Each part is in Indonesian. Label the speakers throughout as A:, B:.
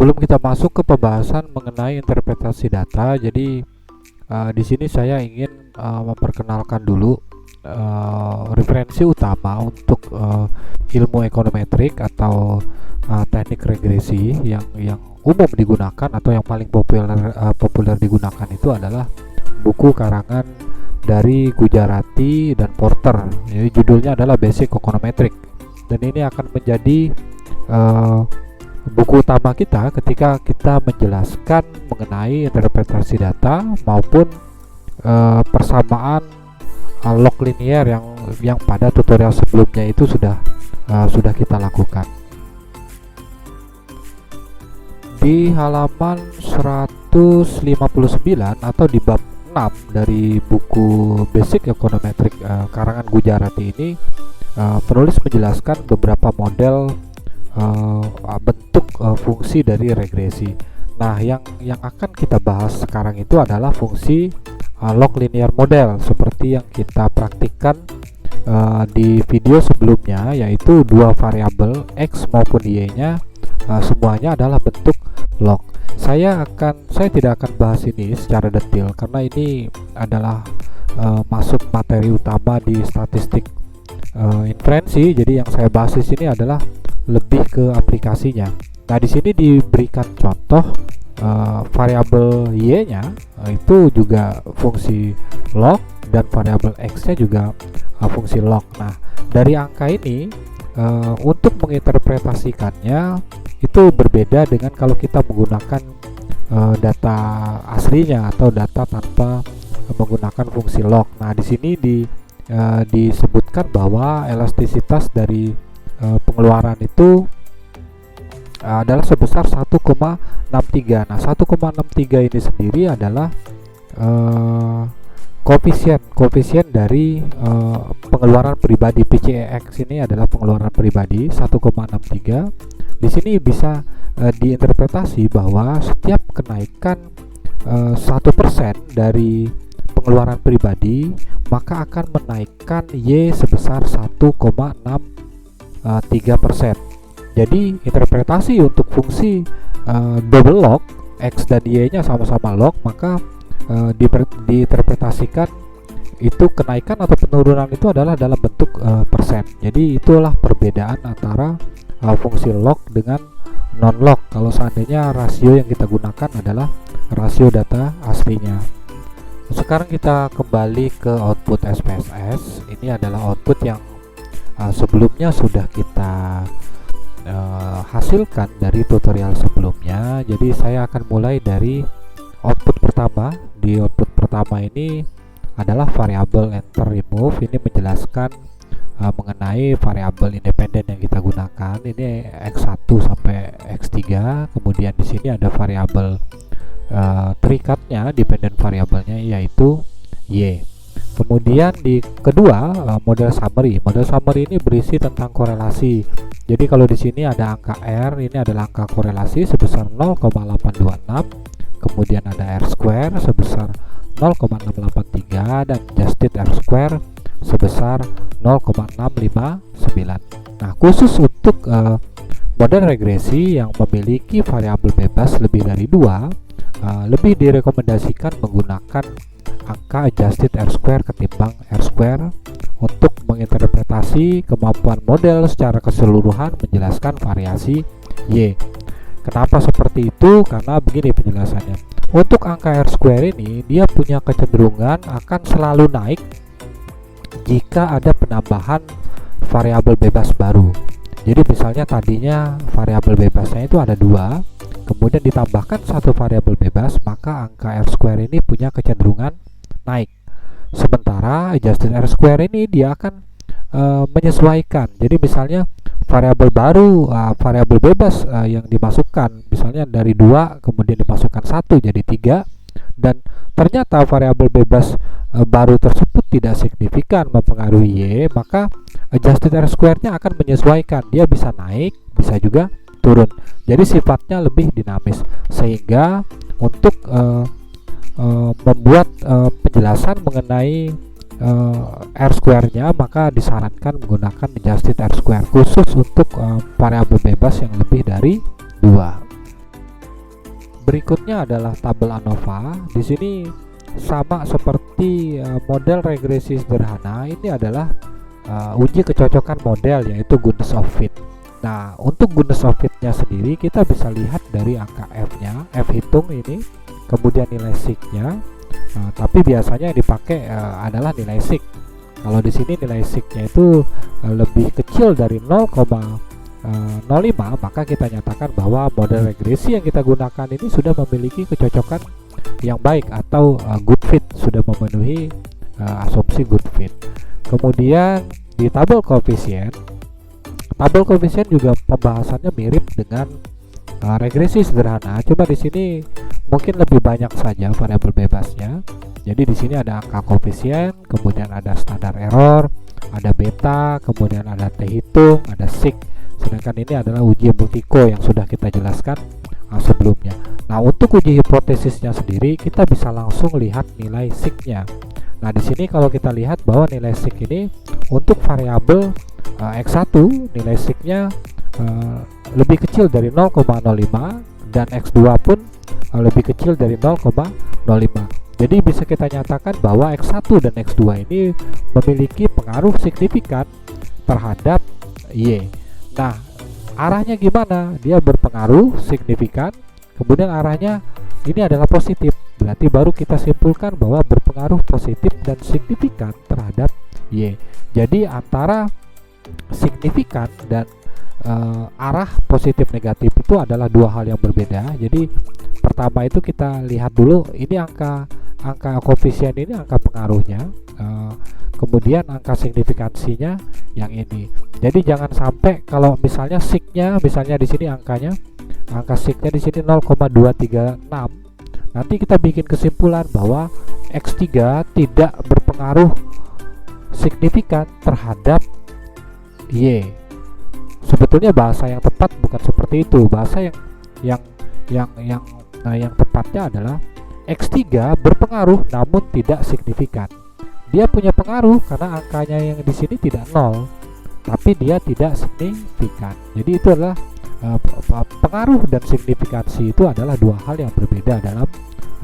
A: Sebelum kita masuk ke pembahasan mengenai interpretasi data, jadi di sini saya ingin memperkenalkan dulu referensi utama untuk ilmu ekonometrik atau teknik regresi yang umum digunakan atau yang paling populer digunakan itu adalah buku karangan dari Gujarati dan Porter. Jadi judulnya adalah Basic Econometric, dan ini akan menjadi buku utama kita ketika kita menjelaskan mengenai interpretasi data maupun persamaan log linier yang pada tutorial sebelumnya itu sudah kita lakukan. Di halaman 159 atau di bab 6 dari buku Basic Econometric karangan Gujarati ini, penulis menjelaskan beberapa model bentuk fungsi dari regresi. Nah, yang akan kita bahas sekarang itu adalah fungsi log linear model seperti yang kita praktikkan di video sebelumnya, yaitu dua variabel x maupun y-nya semuanya adalah bentuk log. Saya tidak akan bahas ini secara detail karena ini adalah masuk materi utama di statistik inferensi. Jadi yang saya bahas di sini adalah lebih ke aplikasinya. Nah, di sini diberikan contoh variabel y-nya itu juga fungsi log dan variabel x-nya juga fungsi log. Nah, dari angka ini untuk menginterpretasikannya itu berbeda dengan kalau kita menggunakan data aslinya atau data tanpa menggunakan fungsi log. Nah, di sini disebutkan bahwa elastisitas dari pengeluaran itu adalah sebesar 1,63. Nah, 1,63 ini sendiri adalah koefisien dari pengeluaran pribadi. PCEX ini adalah pengeluaran pribadi 1,63. Di sini bisa diinterpretasi bahwa setiap kenaikan 1% dari pengeluaran pribadi maka akan menaikkan Y sebesar 1,63%. Jadi interpretasi untuk fungsi double log x dan y nya sama-sama log, maka diinterpretasikan itu kenaikan atau penurunan itu adalah dalam bentuk persen. Jadi itulah perbedaan antara fungsi log dengan non log kalau seandainya rasio yang kita gunakan adalah rasio data aslinya. Sekarang kita kembali ke output SPSS. Ini adalah output yang sebelumnya sudah kita hasilkan dari tutorial sebelumnya. Jadi saya akan mulai dari output pertama. Di output pertama ini adalah variabel enter remove. Ini menjelaskan mengenai variabel independen yang kita gunakan. Ini x1 sampai x3. Kemudian di sini ada variabel terikatnya, dependent variabelnya yaitu y. Kemudian di kedua model summary. Model summary ini berisi tentang korelasi. Jadi kalau di sini ada angka R, ini adalah angka korelasi sebesar 0,826. Kemudian ada R square sebesar 0,683 dan adjusted R square sebesar 0,659. Nah, khusus untuk model regresi yang memiliki variabel bebas lebih dari 2, lebih direkomendasikan menggunakan angka adjusted R square ketimbang R square untuk menginterpretasi kemampuan model secara keseluruhan menjelaskan variasi Y. Kenapa seperti itu? Karena begini penjelasannya. Untuk angka R square ini dia punya kecenderungan akan selalu naik jika ada penambahan variabel bebas baru. Jadi misalnya tadinya variabel bebasnya itu ada 2, kemudian ditambahkan satu variabel bebas, maka angka R square ini punya kecenderungan naik. Sementara adjusted R square ini dia akan menyesuaikan. Jadi misalnya variabel baru, variabel bebas yang dimasukkan misalnya dari 2 kemudian dimasukkan 1 jadi 3, dan ternyata variabel bebas baru tersebut tidak signifikan mempengaruhi Y, maka adjusted R square-nya akan menyesuaikan. Dia bisa naik, bisa juga turun. Jadi sifatnya lebih dinamis, sehingga untuk membuat penjelasan mengenai R square-nya maka disarankan menggunakan adjusted R square khusus untuk variabel bebas yang lebih dari 2. berikutnya adalah tabel ANOVA. Di sini sama seperti model regresi sederhana, ini adalah uji kecocokan model, yaitu goodness of fit. Nah, untuk goodness of fit-nya sendiri kita bisa lihat dari angka F-nya, F hitung ini, kemudian nilai sig-nya. Tapi biasanya yang dipakai adalah nilai sig. Kalau di sini nilai sig-nya itu lebih kecil dari 0,05, maka kita nyatakan bahwa model regresi yang kita gunakan ini sudah memiliki kecocokan yang baik atau good fit, sudah memenuhi asumsi good fit. Kemudian di tabel koefisien juga pembahasannya mirip dengan regresi sederhana, cuma di sini mungkin lebih banyak saja variabel bebasnya. Jadi di sini ada angka koefisien, kemudian ada standar error, ada beta, kemudian ada t hitung, ada sig. Sedangkan ini adalah uji multiko yang sudah kita jelaskan sebelumnya. Nah, untuk uji hipotesisnya sendiri kita bisa langsung lihat nilai sig-nya. Nah, di sini kalau kita lihat bahwa nilai sig ini untuk variabel X1 nilai sig-nya lebih kecil dari 0,05 dan X2 pun lebih kecil dari 0,05. Jadi bisa kita nyatakan bahwa X1 dan X2 ini memiliki pengaruh signifikan terhadap Y. Nah, arahnya gimana? Dia berpengaruh signifikan, kemudian arahnya ini adalah positif. Berarti baru kita simpulkan bahwa berpengaruh positif dan signifikan terhadap Y. Jadi antara signifikan dan arah positif negatif itu adalah dua hal yang berbeda. Jadi pertama itu kita lihat dulu ini angka koefisien ini angka pengaruhnya, kemudian angka signifikansinya yang ini. Jadi jangan sampai kalau misalnya sig-nya, misalnya di sini angka sig-nya di sini 0,236, nanti kita bikin kesimpulan bahwa X3 tidak berpengaruh signifikan terhadap Y. Sebetulnya bahasa yang tepat bukan seperti itu. Bahasa yang tepatnya adalah X3 berpengaruh namun tidak signifikan. Dia punya pengaruh karena angkanya yang di sini tidak 0, tapi dia tidak signifikan. Jadi itu adalah pengaruh dan signifikansi itu adalah dua hal yang berbeda dalam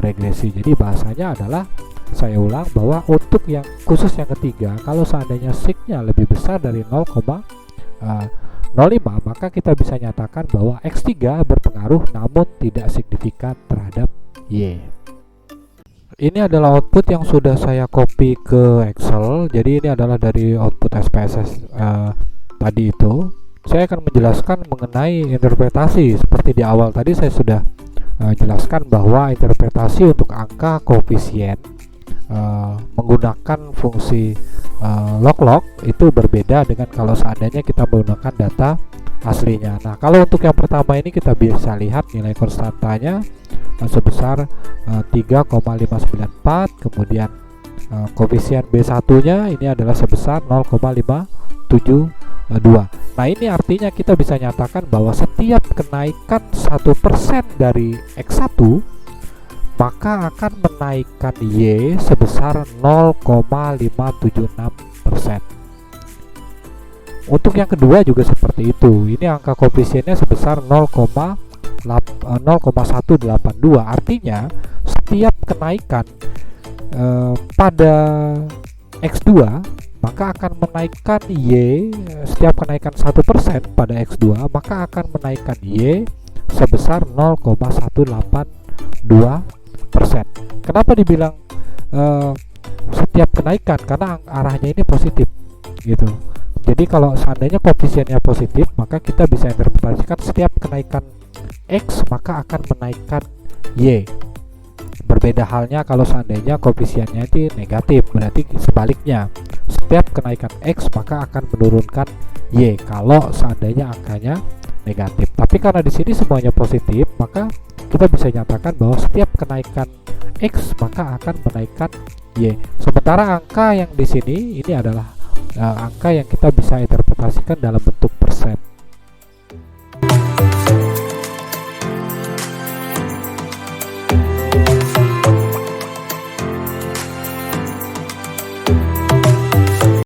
A: regresi. Jadi bahasanya adalah, saya ulang, bahwa untuk yang khusus yang ketiga, kalau seandainya sig-nya lebih besar dari 0,05, maka kita bisa nyatakan bahwa X3 berpengaruh namun tidak signifikan terhadap Y. Ini adalah output yang sudah saya copy ke Excel. Jadi ini adalah dari output SPSS tadi itu. Saya akan menjelaskan mengenai interpretasi. Seperti di awal tadi saya sudah jelaskan bahwa interpretasi untuk angka koefisien menggunakan fungsi log-log itu berbeda dengan kalau seandainya kita menggunakan data aslinya. Nah, kalau untuk yang pertama ini kita bisa lihat nilai konstantanya sebesar 3,594, kemudian koefisien B1-nya ini adalah sebesar 0,572. Nah, ini artinya kita bisa nyatakan bahwa setiap kenaikan 1% dari X1 maka akan menaikkan Y sebesar 0,576%. Untuk yang kedua juga seperti itu. Ini angka koefisiennya sebesar 0,182. Artinya setiap kenaikan pada X2 maka akan menaikkan Y, setiap kenaikan 1% pada X2 maka akan menaikkan Y sebesar 0,182%. Kenapa dibilang setiap kenaikan? Karena arahnya ini positif gitu. Jadi kalau seandainya koefisiennya positif, maka kita bisa interpretasikan setiap kenaikan X maka akan menaikkan Y. Berbeda halnya kalau seandainya koefisiennya itu negatif, berarti sebaliknya, setiap kenaikan X maka akan menurunkan Y kalau seandainya angkanya negatif. Tapi karena di sini semuanya positif, maka kita bisa nyatakan bahwa setiap kenaikan X maka akan menaikkan Y. Sementara angka yang di sini ini adalah angka yang kita bisa interpretasikan dalam bentuk